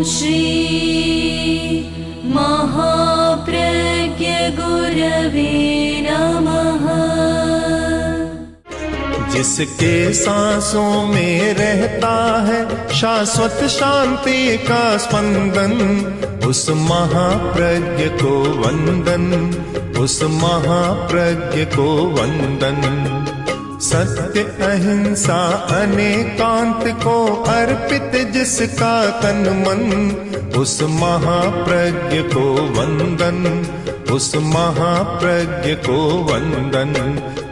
श्री महाप्रज्ञ गुरवे नमः। जिसके सांसों में रहता है शाश्वत शांति का स्पंदन, उस महाप्रज्ञ को वंदन, उस महाप्रज्ञ को वंदन। सत्य अहिंसा अनेकांत को अर्पित जिसका तन मन, उस महाप्रज्ञ को वंदन, उस महाप्रज्ञ को वंदन।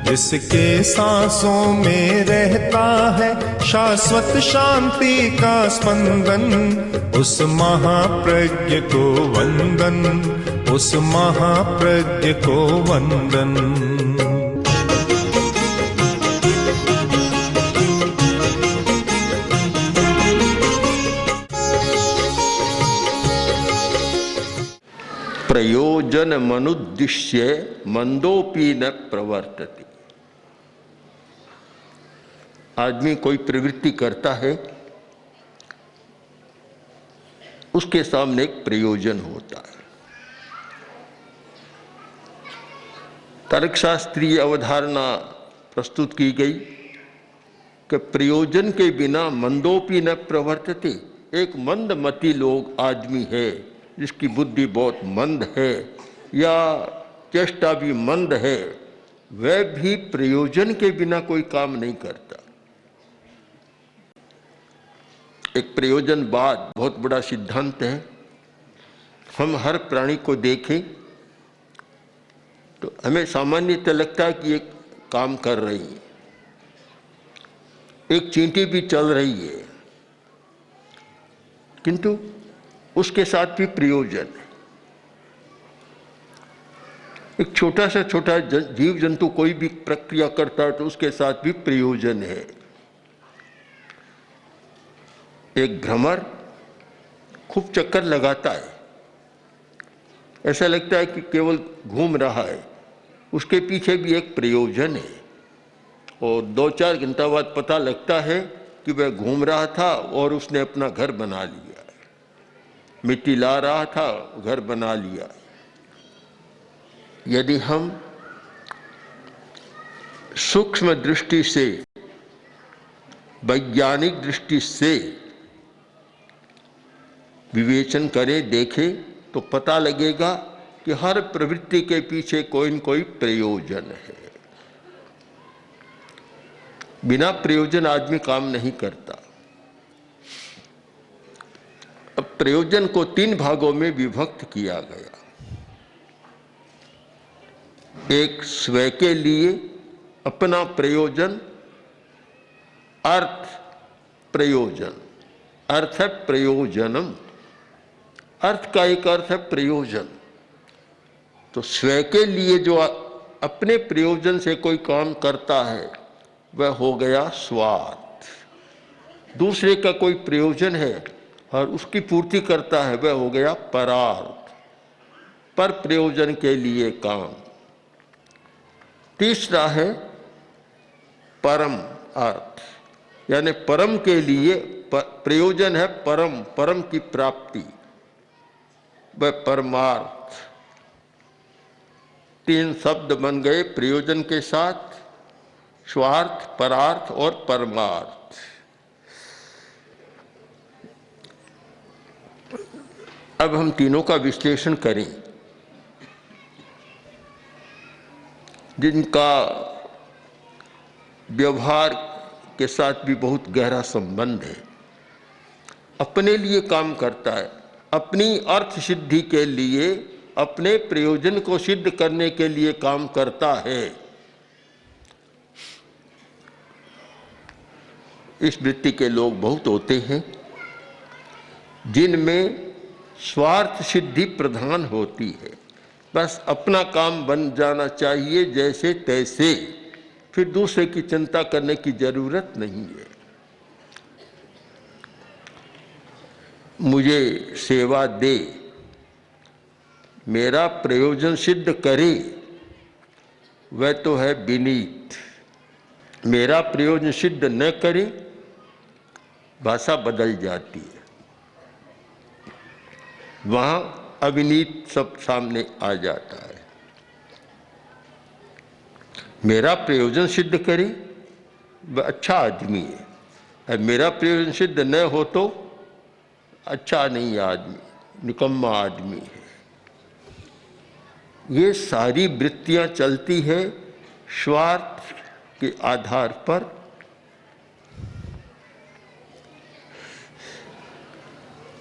जिसके सांसों में रहता है शाश्वत शांति का स्पंदन, उस महाप्रज्ञ को वंदन, उस महाप्रज्ञ को वंदन। प्रयोजन मनुद्दिश्य मंदोपि न प्रवर्तते। आदमी कोई प्रवृत्ति करता है, उसके सामने एक प्रयोजन होता है। तर्कशास्त्रीय अवधारणा प्रस्तुत की गई कि प्रयोजन के बिना मंदोपि न प्रवर्तते। एक मंदमती लोग आदमी है जिसकी बुद्धि बहुत मंद है या चेष्टा भी मंद है, वह भी प्रयोजन के बिना कोई काम नहीं करता। एक प्रयोजनवाद बहुत बड़ा सिद्धांत है। हम हर प्राणी को देखें तो हमें सामान्यतः लगता है कि एक काम कर रही है, एक चींटी भी चल रही है, किंतु उसके साथ भी प्रयोजन है। एक छोटा सा छोटा जीव जंतु कोई भी प्रक्रिया करता है तो उसके साथ भी प्रयोजन है। एक भ्रमर खूब चक्कर लगाता है, ऐसा लगता है कि केवल घूम रहा है, उसके पीछे भी एक प्रयोजन है। और 2-4 घंटा बाद पता लगता है कि वह घूम रहा था और उसने अपना घर बना लिया, मिट्टी ला रहा था, घर बना लिया। यदि हम सूक्ष्म दृष्टि से, वैज्ञानिक दृष्टि से विवेचन करें, देखें, तो पता लगेगा कि हर प्रवृत्ति के पीछे कोई न कोई प्रयोजन है। बिना प्रयोजन आदमी काम नहीं करता। अब प्रयोजन को 3 भागों में विभक्त किया गया। एक स्वयं के लिए अपना प्रयोजन, अर्थ प्रयोजन, अर्थ है प्रयोजनम, अर्थ का एक अर्थ है प्रयोजन। तो स्वयं के लिए जो अपने प्रयोजन से कोई काम करता है वह हो गया स्वार्थ। दूसरे का कोई प्रयोजन है और उसकी पूर्ति करता है वह हो गया परार्थ, पर प्रयोजन के लिए काम। तीसरा है परम अर्थ, यानी परम के लिए प्रयोजन है परम, परम की प्राप्ति, वह परमार्थ। 3 शब्द बन गए प्रयोजन के साथ, स्वार्थ, परार्थ और परमार्थ। अब हम तीनों का विश्लेषण करें, जिनका व्यवहार के साथ भी बहुत गहरा संबंध है। अपने लिए काम करता है, अपनी अर्थ सिद्धि के लिए, अपने प्रयोजन को सिद्ध करने के लिए काम करता है। इस वृत्ति के लोग बहुत होते हैं जिनमें स्वार्थ सिद्धि प्रधान होती है। बस अपना काम बन जाना चाहिए जैसे तैसे, फिर दूसरे की चिंता करने की जरूरत नहीं है। मुझे सेवा दे, मेरा प्रयोजन सिद्ध करे, वह तो है विनीत। मेरा प्रयोजन सिद्ध न करे, भाषा बदल जाती है। वहां अविनीत सब सामने आ जाता है। मेरा प्रयोजन सिद्ध करे वह अच्छा आदमी है, और मेरा प्रयोजन सिद्ध न हो तो अच्छा नहीं आदमी, निकम्मा आदमी है। ये सारी वृत्तियां चलती है स्वार्थ के आधार पर।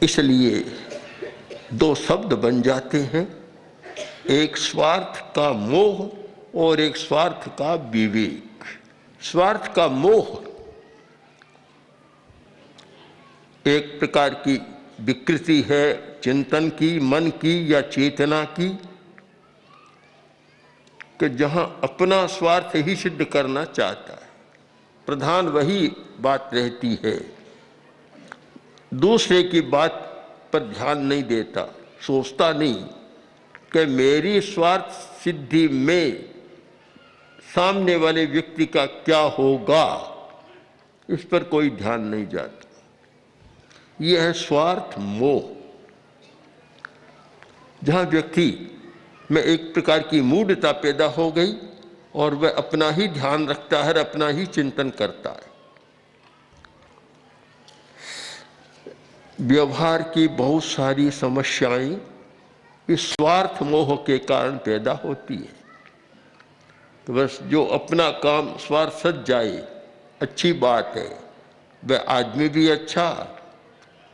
इसलिए दो शब्द बन जाते हैं, एक स्वार्थ का मोह और एक स्वार्थ का विवेक। स्वार्थ का मोह एक प्रकार की विकृति है चिंतन की, मन की या चेतना की, कि जहां अपना स्वार्थ ही सिद्ध करना चाहता है, प्रधान वही बात रहती है, दूसरे की बात पर ध्यान नहीं देता, सोचता नहीं कि मेरी स्वार्थ सिद्धि में सामने वाले व्यक्ति का क्या होगा, इस पर कोई ध्यान नहीं जाता। यह है स्वार्थ मोह, जहां व्यक्ति में एक प्रकार की मूढ़ता पैदा हो गई और वह अपना ही ध्यान रखता है, अपना ही चिंतन करता है। व्यवहार की बहुत सारी समस्याएं इस स्वार्थ मोह के कारण पैदा होती है। तो बस जो अपना काम स्वार्थ सज जाए अच्छी बात है, वह आदमी भी अच्छा,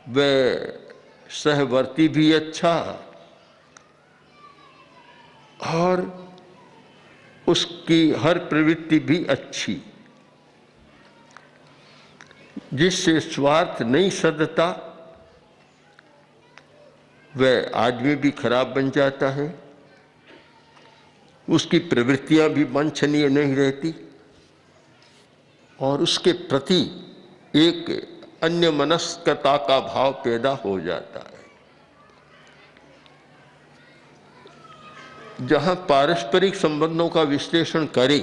वह सहवर्ती भी अच्छा, और उसकी हर प्रवृत्ति भी अच्छी। जिससे स्वार्थ नहीं सदता वह आदमी भी खराब बन जाता है, उसकी प्रवृत्तियां भी वांछनीय नहीं रहती, और उसके प्रति एक अन्य मनस्कता का भाव पैदा हो जाता है। जहां पारस्परिक संबंधों का विश्लेषण करें,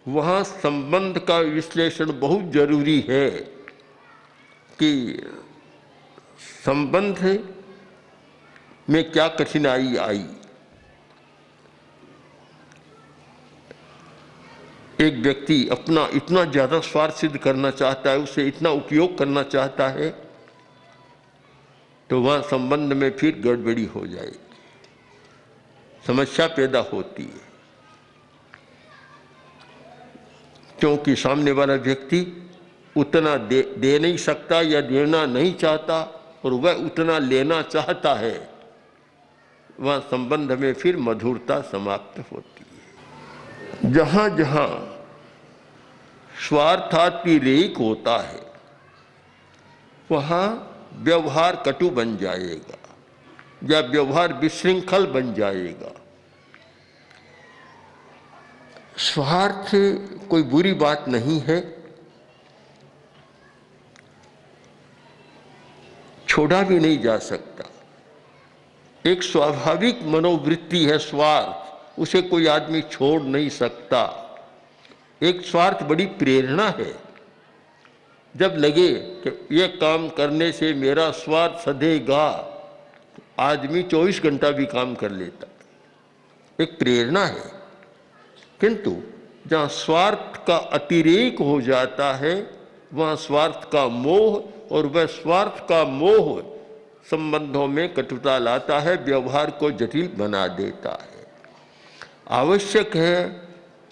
वहां संबंध का विश्लेषण बहुत जरूरी है कि संबंध में क्या कठिनाई आई। एक व्यक्ति अपना इतना ज्यादा स्वार्थ सिद्ध करना चाहता है, उसे इतना उपयोग करना चाहता है, तो वहां संबंध में फिर गड़बड़ी हो जाएगी, समस्या पैदा होती है। क्योंकि सामने वाला व्यक्ति उतना दे नहीं सकता या देना नहीं चाहता, और वह उतना लेना चाहता है, वह संबंध में फिर मधुरता समाप्त होती है। जहां जहां स्वार्थातिरेक होता है, वहां व्यवहार कटु बन जाएगा या व्यवहार विशृंखल बन जाएगा। स्वार्थ कोई बुरी बात नहीं है, छोड़ा भी नहीं जा सकता। एक स्वाभाविक मनोवृत्ति है स्वार्थ, उसे कोई आदमी छोड़ नहीं सकता। एक स्वार्थ बड़ी प्रेरणा है, जब लगे कि यह काम करने से मेरा स्वार्थ सधेगा, आदमी 24 घंटा भी काम कर लेता, एक प्रेरणा है। किंतु जहाँ स्वार्थ का अतिरेक हो जाता है, वहाँ स्वार्थ का मोह, और वह स्वार्थ का मोह संबंधों में कटुता लाता है, व्यवहार को जटिल बना देता है। आवश्यक है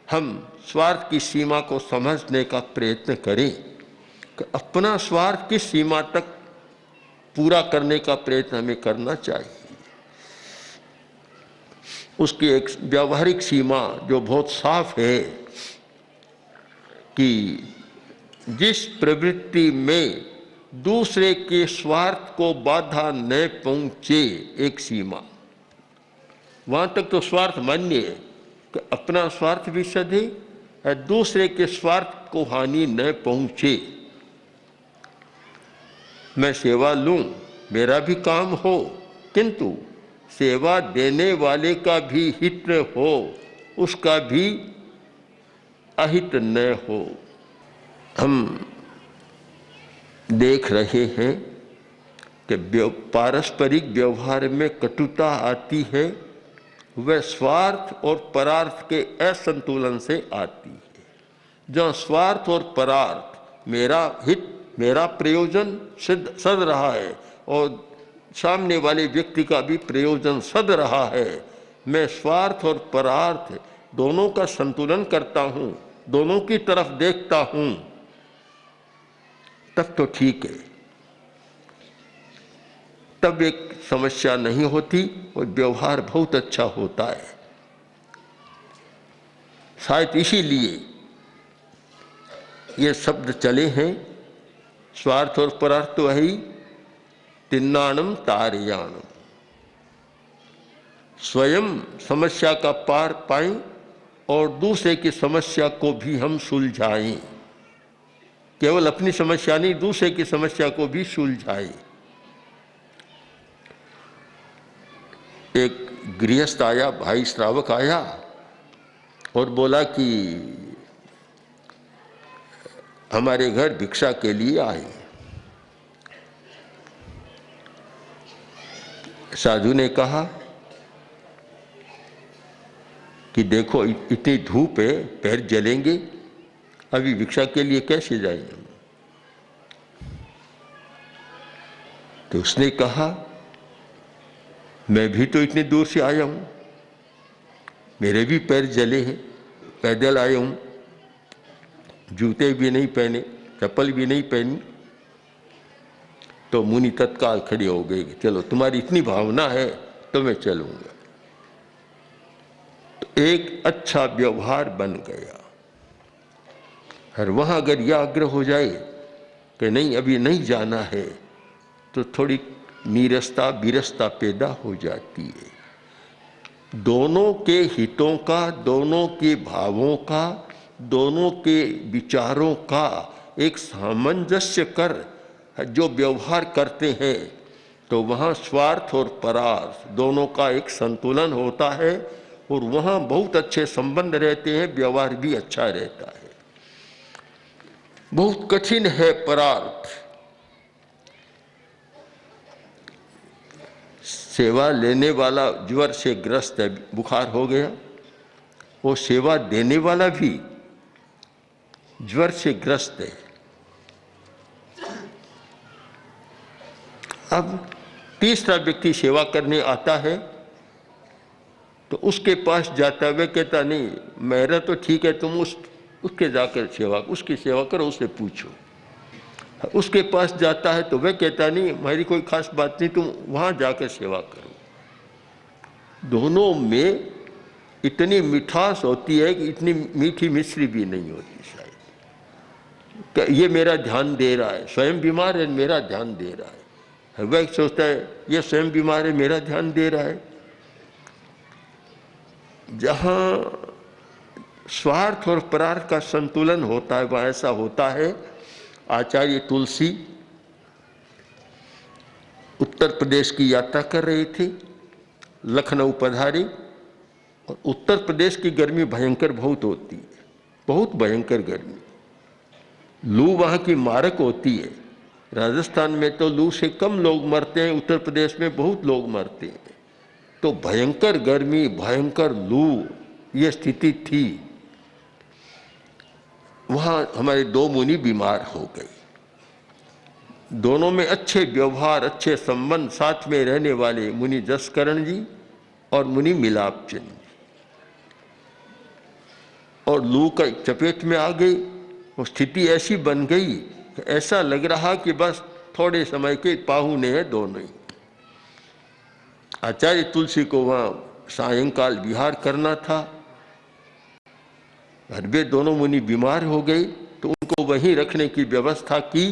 हम स्वार्थ की सीमा को समझने का प्रयत्न करें कि अपना स्वार्थ किस सीमा तक पूरा करने का प्रयत्न हमें करना चाहिए। उसकी एक व्यावहारिक सीमा जो बहुत साफ है कि जिस प्रवृत्ति में दूसरे के स्वार्थ को बाधा न पहुंचे, एक सीमा, वहां तक तो स्वार्थ मान्य है कि अपना स्वार्थ भी सधे और दूसरे के स्वार्थ को हानि न पहुंचे। मैं सेवा लूं, मेरा भी काम हो, किंतु सेवा देने वाले का भी हित हो, उसका भी अहित न हो। हम देख रहे हैं कि पारस्परिक व्यवहार में कटुता आती है, वह स्वार्थ और परार्थ के असंतुलन से आती है। जहाँ स्वार्थ और परार्थ, मेरा हित, मेरा प्रयोजन सद रहा है और सामने वाले व्यक्ति का भी प्रयोजन सद रहा है, मैं स्वार्थ और परार्थ दोनों का संतुलन करता हूँ, दोनों की तरफ देखता हूँ, तब तो ठीक है, तब एक समस्या नहीं होती और व्यवहार बहुत अच्छा होता है। शायद इसीलिए ये शब्द चले हैं, स्वार्थ और परार्थ वही तिन्नाणम तारयाणम। स्वयं समस्या का पार पाएं और दूसरे की समस्या को भी हम सुलझाएं। केवल अपनी समस्या नहीं, दूसरे की समस्या को भी सुलझाएं। एक गृहस्थ आया, भाई श्रावक आया और बोला कि हमारे घर भिक्षा के लिए आए। साधु ने कहा कि देखो इतनी धूप है, पैर जलेंगे, अभी भिक्षा के लिए कैसे जाएंगे। तो उसने कहा मैं भी तो इतनी दूर से आया हूं, मेरे भी पैर जले हैं, पैदल आया हूं, जूते भी नहीं पहने, चप्पल भी नहीं पहनी। तो मुनि तत्काल खड़े हो गए कि चलो तुम्हारी इतनी भावना है तो मैं चलूंगा। तो एक अच्छा व्यवहार बन गया। और वहां अगर यह आग्रह हो जाए कि नहीं अभी नहीं जाना है, तो थोड़ी नीरसता विरसता पैदा हो जाती है। दोनों के हितों का, दोनों के भावों का, दोनों के विचारों का एक सामंजस्य कर जो व्यवहार करते हैं, तो वहाँ स्वार्थ और परार्थ दोनों का एक संतुलन होता है और वहाँ बहुत अच्छे संबंध रहते हैं, व्यवहार भी अच्छा रहता है। बहुत कठिन है परार्थ। सेवा लेने वाला ज्वर से ग्रस्त है, बुखार हो गया, वो सेवा देने वाला भी ज्वर से ग्रस्त है। अब तीसरा व्यक्ति सेवा करने आता है तो उसके पास जाता है, वह कहता नहीं मेरा तो ठीक है, तुम उसके जाकर उसकी सेवा करो, उससे पूछो। उसके पास जाता है तो वह कहता नहीं मेरी कोई खास बात नहीं, तुम वहाँ जाकर सेवा करो। दोनों में इतनी मिठास होती है कि इतनी मीठी मिश्री भी नहीं होती शायद। ये मेरा ध्यान दे रहा है, स्वयं बीमार है, मेरा ध्यान दे रहा है। वह सोचता है ये स्वयं बीमार है, मेरा ध्यान दे रहा है। जहाँ स्वार्थ और परार्थ का संतुलन होता है वह ऐसा होता है। आचार्य तुलसी उत्तर प्रदेश की यात्रा कर रहे थे, लखनऊ पधारे और उत्तर प्रदेश की गर्मी भयंकर बहुत होती है, बहुत भयंकर गर्मी। लू वहाँ की मारक होती है। राजस्थान में तो लू से कम लोग मरते हैं, उत्तर प्रदेश में बहुत लोग मरते हैं। तो भयंकर गर्मी, भयंकर लू, ये स्थिति थी। वहाँ हमारे दो मुनि बीमार हो गए। दोनों में अच्छे व्यवहार, अच्छे संबंध, साथ में रहने वाले मुनि जसकरण जी और मुनि मिलापचंद जी, और लू का चपेट में आ गई। वो स्थिति ऐसी बन गई कि ऐसा लग रहा कि बस थोड़े समय के पाहुने हैं दोनों ही। आचार्य तुलसी को वहाँ सायंकाल विहार करना था, घर में दोनों मुनि बीमार हो गए तो उनको वहीं रखने की व्यवस्था की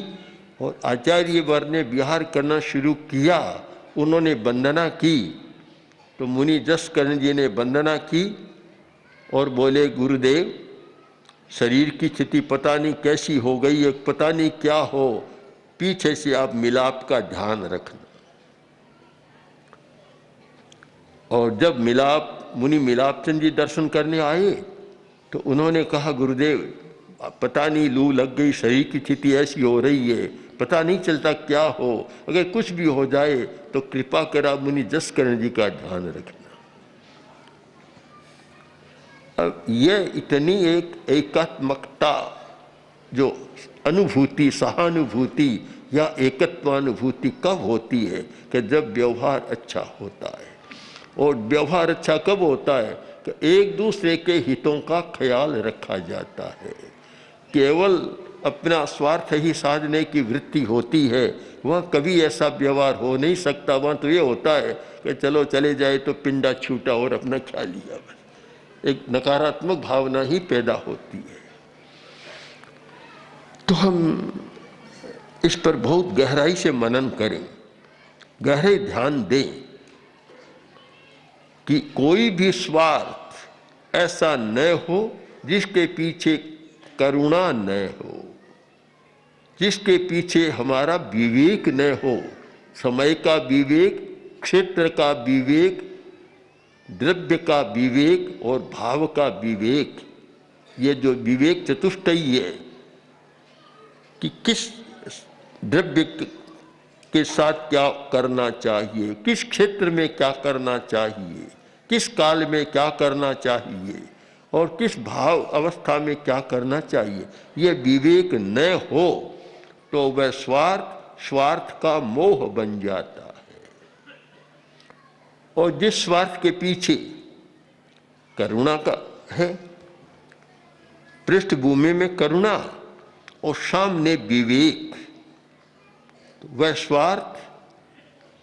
और आचार्य वर ने विहार करना शुरू किया। उन्होंने वंदना की तो मुनि जसकरण जी ने वंदना की और बोले गुरुदेव शरीर की स्थिति पता नहीं कैसी हो गई है, पता नहीं क्या हो, पीछे से आप मिलाप का ध्यान रखना। और जब मुनि मिलापचंद जी दर्शन करने आए तो उन्होंने कहा गुरुदेव पता नहीं लू लग गई, शरीर की स्थिति ऐसी हो रही है, पता नहीं चलता क्या हो। अगर कुछ भी हो जाए तो कृपा करा मुनि जसकरण जी का ध्यान रखना। अब यह इतनी एक एकात्मकता, जो अनुभूति, सहानुभूति या एकत्वानुभूति कब होती है कि जब व्यवहार अच्छा होता है। और व्यवहार अच्छा कब होता है कि एक दूसरे के हितों का ख्याल रखा जाता है। केवल अपना स्वार्थ ही साधने की वृत्ति होती है, वह कभी ऐसा व्यवहार हो नहीं सकता। वहाँ तो ये होता है कि चलो चले जाए तो पिंडा छूटा और अपना खा लिया, एक नकारात्मक भावना ही पैदा होती है। तो हम इस पर बहुत गहराई से मनन करें, गहरे ध्यान दें कि कोई भी स्वार्थ ऐसा न हो जिसके पीछे करुणा न हो, जिसके पीछे हमारा विवेक न हो। समय का विवेक, क्षेत्र का विवेक, द्रव्य का विवेक और भाव का विवेक, ये जो विवेक चतुष्टयी है कि किस द्रव्य के साथ क्या करना चाहिए, किस क्षेत्र में क्या करना चाहिए, किस काल में क्या करना चाहिए और किस भाव अवस्था में क्या करना चाहिए, ये विवेक न हो तो वह स्वार्थ का मोह बन जाता है। और जिस स्वार्थ के पीछे करुणा का है, पृष्ठभूमि में करुणा और सामने विवेक, तो वह स्वार्थ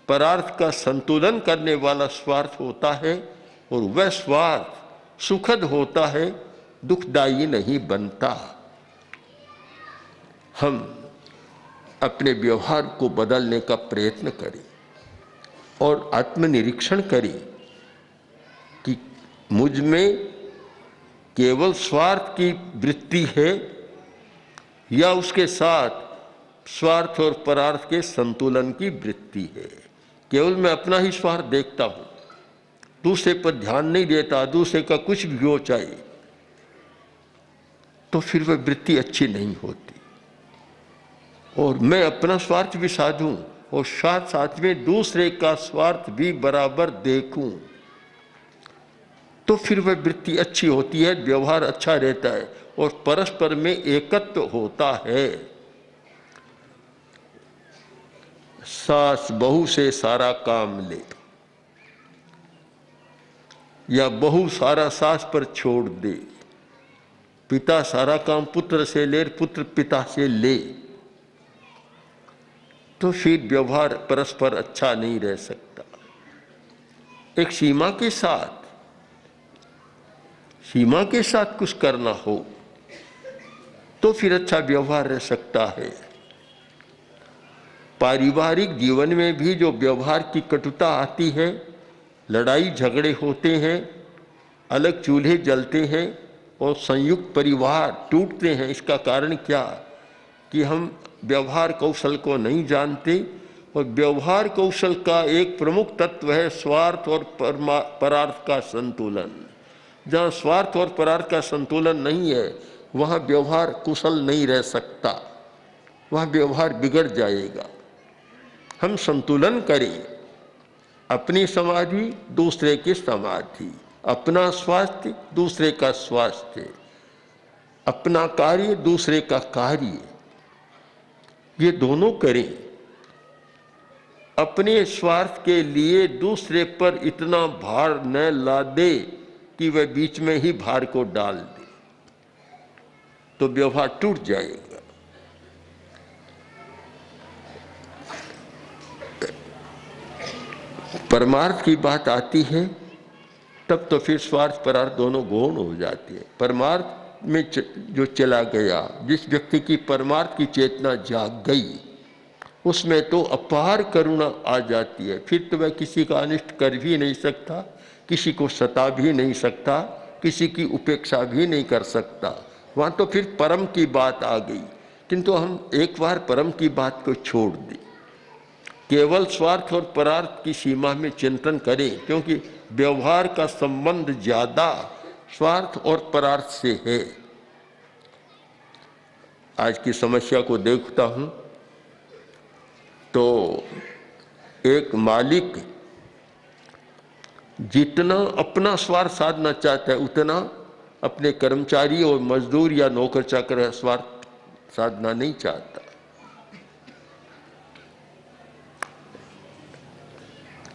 परार्थ का संतुलन करने वाला स्वार्थ होता है। और वह स्वार्थ सुखद होता है, दुखदायी नहीं बनता। हम अपने व्यवहार को बदलने का प्रयत्न करें और आत्मनिरीक्षण करें कि मुझ में केवल स्वार्थ की वृत्ति है या उसके साथ स्वार्थ और परार्थ के संतुलन की वृत्ति है। केवल मैं अपना ही स्वार्थ देखता हूँ, दूसरे पर ध्यान नहीं देता, दूसरे का कुछ भी हो चाहे, तो फिर वह वृत्ति अच्छी नहीं होती। और मैं अपना स्वार्थ भी साधूं और साथ साथ में दूसरे का स्वार्थ भी बराबर देखूं, तो फिर वह वृत्ति अच्छी होती है, व्यवहार अच्छा रहता है और परस्पर में एकत्व होता है। सास बहू से सारा काम ले या बहू सारा सास पर छोड़ दे, पिता सारा काम पुत्र से ले, पुत्र पिता से ले, तो फिर व्यवहार परस्पर अच्छा नहीं रह सकता। एक सीमा के साथ कुछ करना हो तो फिर अच्छा व्यवहार रह सकता है। पारिवारिक जीवन में भी जो व्यवहार की कटुता आती है, लड़ाई झगड़े होते हैं, अलग चूल्हे जलते हैं और संयुक्त परिवार टूटते हैं, इसका कारण क्या कि हम व्यवहार कौशल को नहीं जानते। और व्यवहार कौशल का एक प्रमुख तत्व है स्वार्थ और परार्थ का संतुलन। जहाँ स्वार्थ और परार्थ का संतुलन नहीं है, वहाँ व्यवहार कुशल नहीं रह सकता, वहाँ व्यवहार बिगड़ जाएगा। हम संतुलन करें, अपनी समाधि दूसरे की समाधि, अपना स्वास्थ्य दूसरे का स्वास्थ्य, अपना कार्य दूसरे का कार्य, ये दोनों करें। अपने स्वार्थ के लिए दूसरे पर इतना भार न ला दे कि वह बीच में ही भार को डाल दे, तो व्यवहार टूट जाएगा। परमार्थ की बात आती है तब तो फिर स्वार्थ परार्थ दोनों गौण हो जाती है। परमार्थ में जो चला गया, जिस व्यक्ति की परमार्थ की चेतना जाग गई, उसमें तो अपार करुणा आ जाती है। फिर तो वह किसी का अनिष्ट कर भी नहीं सकता, किसी को सता भी नहीं सकता, किसी की उपेक्षा भी नहीं कर सकता। वहाँ तो फिर परम की बात आ गई। किंतु हम एक बार परम की बात को छोड़ दें, केवल स्वार्थ और परार्थ की सीमा में चिंतन करें, क्योंकि व्यवहार का संबंध ज्यादा स्वार्थ और परार्थ से है। आज की समस्या को देखता हूँ तो एक मालिक जितना अपना स्वार्थ साधना चाहता है उतना अपने कर्मचारी और मजदूर या नौकर चाकर स्वार्थ साधना नहीं चाहता।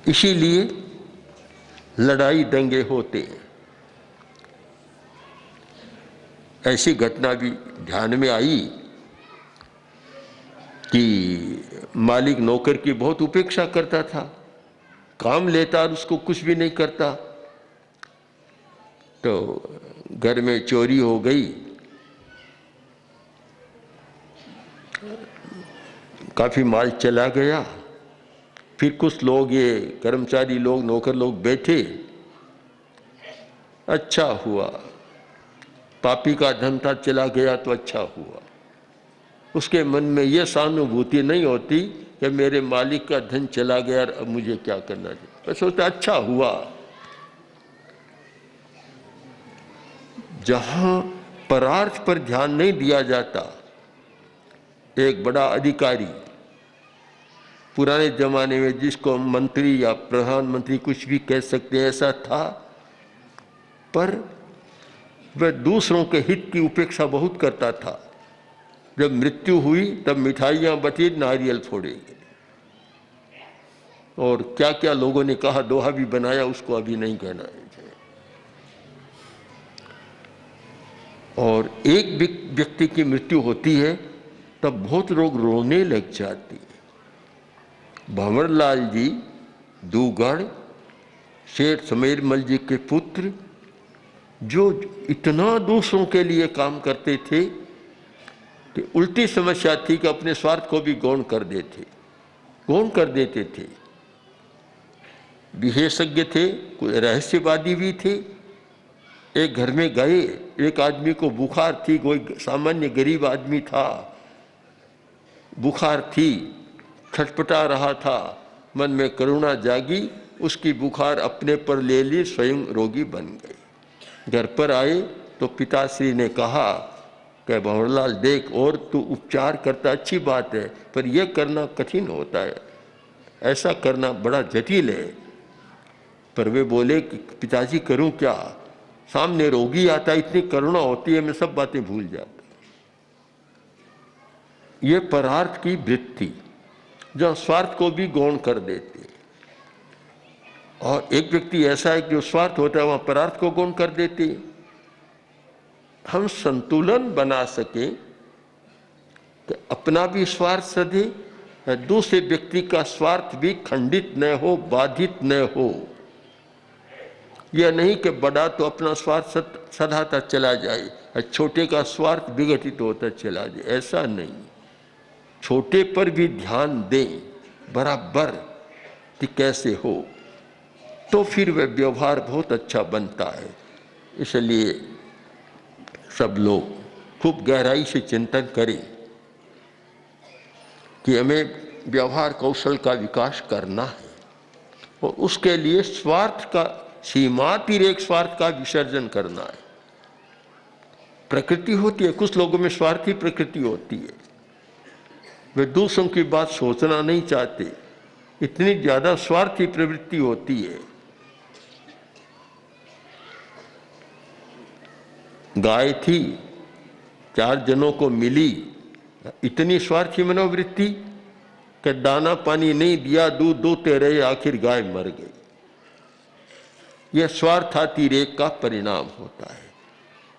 इसीलिए लड़ाई दंगे होते हैं। ऐसी घटना भी ध्यान में आई कि मालिक नौकर की बहुत उपेक्षा करता था, काम लेता और उसको कुछ भी नहीं करता। तो घर में चोरी हो गई, काफी माल चला गया। फिर कुछ लोग, ये कर्मचारी लोग, नौकर लोग बैठे, अच्छा हुआ, पापी का धन था चला गया तो अच्छा हुआ। उसके मन में यह सहानुभूति नहीं होती कि मेरे मालिक का धन चला गया, अब मुझे क्या करना चाहिए। बस सोचता अच्छा हुआ। जहां परार्थ पर ध्यान नहीं दिया जाता, एक बड़ा अधिकारी, पुराने जमाने में जिसको मंत्री या प्रधानमंत्री कुछ भी कह सकते हैं, ऐसा था, पर वह दूसरों के हित की उपेक्षा बहुत करता था। जब मृत्यु हुई तब मिठाइयां बटी, नारियल फोड़े गए, और क्या क्या लोगों ने कहा, दोहा भी बनाया, उसको अभी नहीं कहना है। और एक व्यक्ति की मृत्यु होती है तब बहुत लोग रोने लग जाते हैं। भंवरलाल जी दूगढ़, शेर समेरमल जी के पुत्र, जो इतना दूसरों के लिए काम करते थे कि उल्टी समस्या थी कि अपने स्वार्थ को भी गौण कर देते थे। विशेषज्ञ थे, कोई रहस्यवादी भी थे। एक घर में गए, एक आदमी को बुखार थी, कोई सामान्य गरीब आदमी था, बुखार थी, छटपटा रहा था, मन में करुणा जागी, उसकी बुखार अपने पर ले ली, स्वयं रोगी बन गई। घर पर आए तो पिताश्री ने कहा कि भंवरलाल देख, और तू उपचार करता अच्छी बात है, पर यह करना कठिन होता है, ऐसा करना बड़ा जटिल है। पर वे बोले कि पिताजी करूं क्या, सामने रोगी आता, इतनी करुणा होती है, मैं सब बातें भूल जाता। ये परार्थ की वृत्ति जहाँ स्वार्थ को भी गौण कर देते। और एक व्यक्ति ऐसा है कि जो स्वार्थ होता है वहां परार्थ को गौण कर देते। हम संतुलन बना सके कि अपना भी स्वार्थ सधे, दूसरे व्यक्ति का स्वार्थ भी खंडित न हो, बाधित न हो। यह नहीं कि बड़ा तो अपना स्वार्थ सधाता चला जाए, छोटे का स्वार्थ विघटित होता चला जाए, ऐसा नहीं। छोटे पर भी ध्यान दें बराबर कि कैसे हो, तो फिर वह व्यवहार बहुत अच्छा बनता है। इसलिए सब लोग खूब गहराई से चिंतन करें कि हमें व्यवहार कौशल का विकास करना है, और उसके लिए स्वार्थ का, सीमातिरेक स्वार्थ का विसर्जन करना है। प्रकृति होती है, कुछ लोगों में स्वार्थी प्रकृति होती है, वे दूसरों की बात सोचना नहीं चाहते, इतनी ज्यादा स्वार्थी प्रवृत्ति होती है। गाय थी, 4 जनों को मिली, इतनी स्वार्थी मनोवृत्ति कि दाना पानी नहीं दिया, दूध दूहते रहे, आखिर गाय मर गई। यह स्वार्थातिरेक का परिणाम होता है।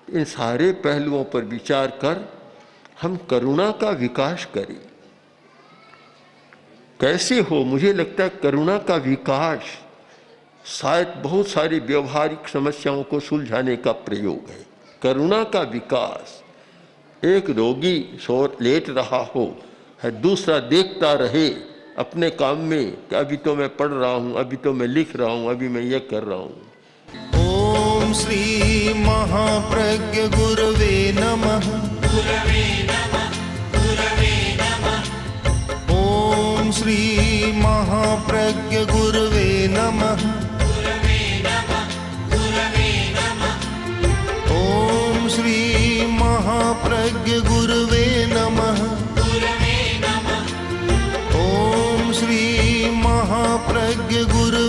इन सारे पहलुओं पर विचार कर हम करुणा का विकास करें। कैसे हो? मुझे लगता है करुणा का विकास शायद बहुत सारी व्यवहारिक समस्याओं को सुलझाने का प्रयोग है। करुणा का विकास, एक रोगी लेट रहा हो, है दूसरा देखता रहे अपने काम में कि अभी तो मैं पढ़ रहा हूँ, अभी तो मैं लिख रहा हूँ, अभी मैं ये कर रहा हूँ। ओम श्री महाप्रज्ञ गुरवे नमः। गुरवे नमः, गुरवे नमः। ओम श्री महाप्रज्ञ गुरवे नमः। गुरवे नमः, गुरवे नमः। ओम श्री महाप्रज्ञ गुरवे नमः। गुरवे नमः। ओम महाप्रज्ञ गुरवे